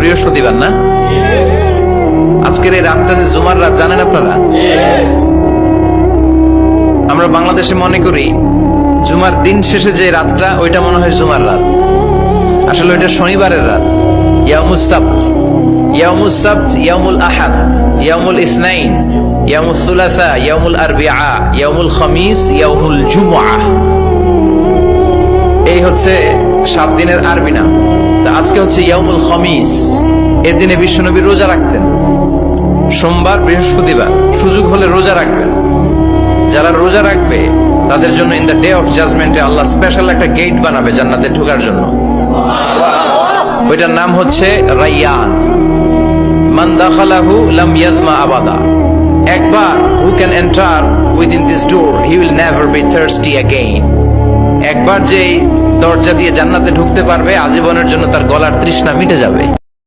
বৃহস্পতিবার না? আজকের এই রাতটা যে জুমার রাত, জানেন আপনারা? আমরা বাংলাদেশে মনে করি জুমার দিন শেষে যে রাতটা, ওইটা মনে হয় জুমার রাত। আসলে ওইটা শনিবারের রাত। ইয়াউমুস সাবত, ইয়াউমুস সাবত, ইয়াউমুল আহাদ, ইয়াউমুল ইসনাইন, ইয়াউমুল সুলাসা, ইয়াউমুল আরবিআ, ইয়াউমুল খামিস, ইয়াউমুল জুমআ। এই হচ্ছে 7 দিনের আরবি নাম। তা আজকে হচ্ছে ইয়াউমুল খামিস। এর দিনে বিশ্বনবী রোজা রাখতেন। সোমবার, বৃহস্পতিবার সুযোগ হলে রোজা রাখবেন। যারা রোজা রাখবে তাদের জন্য ইন দ্য ডে অফ জাজমেন্টে আল্লাহ স্পেশাল একটা গেট বানাবে জান্নাতে ঢোকার জন্য। ওইটার নাম হচ্ছে রাইয়ান। মান দাখালাহু লাম ইয়াজমা আবাদা। একবার who can enter within this door he will never be thirsty again. একবার যে দরজা দিয়ে জান্নাতে ঢুকতে পারবে, আজীবনের জন্য তার গলার তৃষ্ণা মিটে যাবে।